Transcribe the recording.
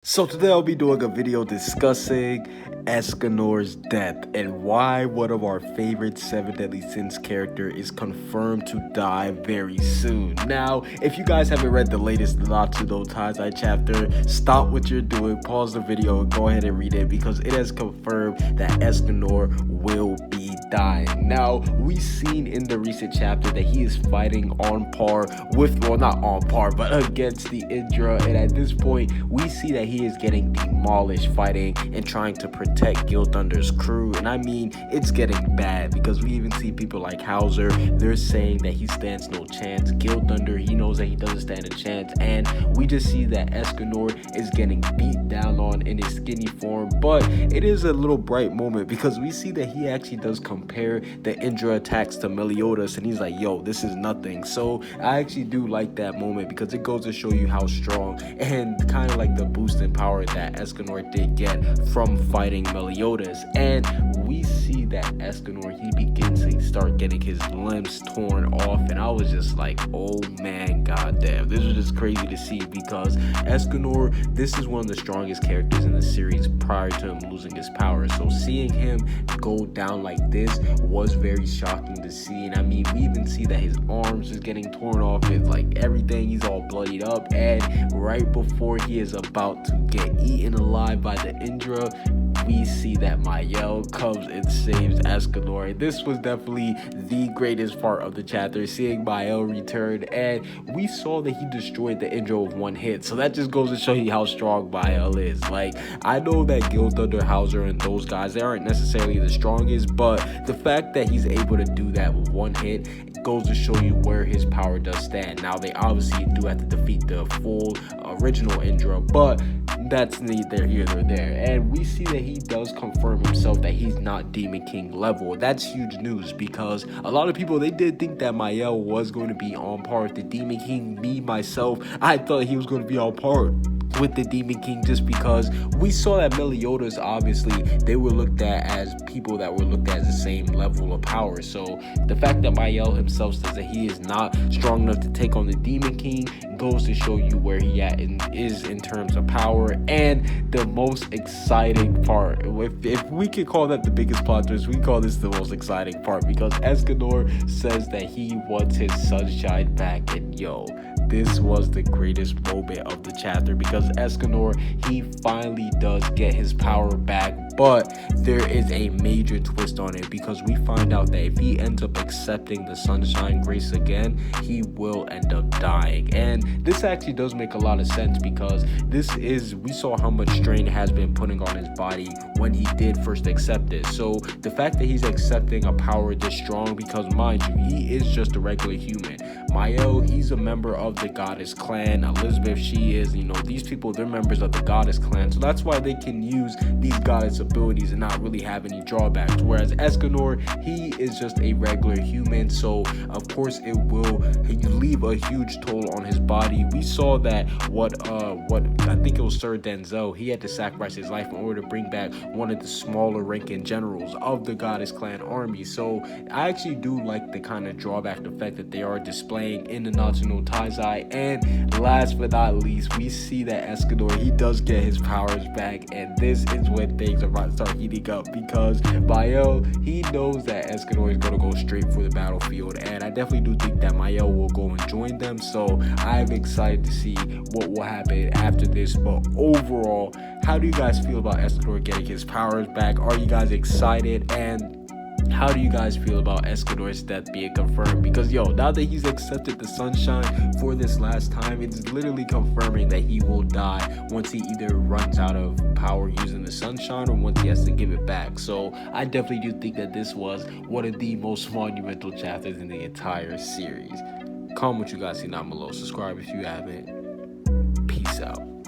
So today I'll be doing a video discussing Escanor's death and why one of our favorite 7 Deadly Sins character is confirmed to die very soon. Now, if you guys haven't read the latest Natsuno Taizai chapter, stop what you're doing, pause the video, and go ahead and read it because it has confirmed that Escanor will be dying. Now, we've seen in the recent chapter that he is fighting on par with, well, not on par, but against the Indra, and at this point, we see that he is getting demolished fighting and trying to protect Gilthunder's crew. And I mean, it's getting bad because we even see people like Hauser, they're saying that he stands no chance. Gilthunder, he knows that he doesn't stand a chance, and we just see that Escanor is getting beat down on in his skinny form. But it is a little bright moment because we see that he actually does compare the Indra attacks to Meliodas, and he's like, yo, this is nothing. So I actually do like that moment because it goes to show you how strong and kind of like the boost in power that Escanor did get from fighting Meliodas. And we see that Escanor, he begins to start getting his limbs torn off, and I was just like, oh man, goddamn, this was just crazy to see because Escanor, this is one of the strongest characters in the series prior to him losing his power. So seeing him go down like this was very shocking to see. And I mean, we even see that his arms is getting torn off, it's like everything, he's all bloodied up, and right before he is about to get eaten alive by the Indra, we see that Mael comes and saves Escanor. This was definitely the greatest part of the chapter, seeing Mael return, and we saw that he destroyed the Indra with one hit. So that just goes to show you how strong Mael is. Like, I know that Gilthunder, Hauser, and those guys, they aren't necessarily the strongest, but the fact that he's able to do that with one hit, it goes to show you where his power does stand. Now, they obviously do have to defeat the full original Indra, but that's neither here nor there. And we see that he does confirm himself that he's not Demon King level. That's huge news because a lot of people, they did think that Mael was going to be on par with the Demon King. Me, myself, I thought he was going to be on par with the Demon King just because we saw that Meliodas, obviously, they were looked at as people that were looked at as the same level of power. So the fact that Mael himself says that he is not strong enough to take on the Demon King goes to show you where he is in terms of power. And the most exciting part, if we could call that the biggest plot twist, we call this the most exciting part because Escanor says that he wants his sunshine back. And yo, this was the greatest moment of the chapter because Escanor, he finally does get his power back, but there is a major twist on it because we find out that if he ends up accepting the sunshine grace again, he will end up dying. And this actually does make a lot of sense because we saw how much strain has been putting on his body when he did first accept it. So the fact that he's accepting a power this strong, because mind you, he is just a regular human. Mael, he's a member of the goddess clan. Elizabeth, she is, these people, they're members of the goddess clan, so that's why they can use these goddess abilities and not really have any drawbacks. Whereas Escanor, he is just a regular human, so of course it will leave a huge toll on his body. We saw that what I think it was Sir Denzel, he had to sacrifice his life in order to bring back one of the smaller ranking generals of the goddess clan army. So I actually do like the kind of drawback effect that they are displaying in the Natsuno Taizai. And last but not least, we see that Escanor, he does get his powers back, and this is when things are about to start heating up because Mael, he knows that Escanor is going to go straight for the battlefield, and I definitely do think that Mael will go and join them. So I'm excited to see what will happen after this. But overall, how do you guys feel about Escanor getting his powers back? Are you guys excited? And how do you guys feel about Escanor's death being confirmed? Because yo, now that he's accepted the sunshine for this last time, it's literally confirming that he will die once he either runs out of power using the sunshine or once he has to give it back. So I definitely do think that this was one of the most monumental chapters in the entire series. Comment what you guys see down below. Subscribe if you haven't.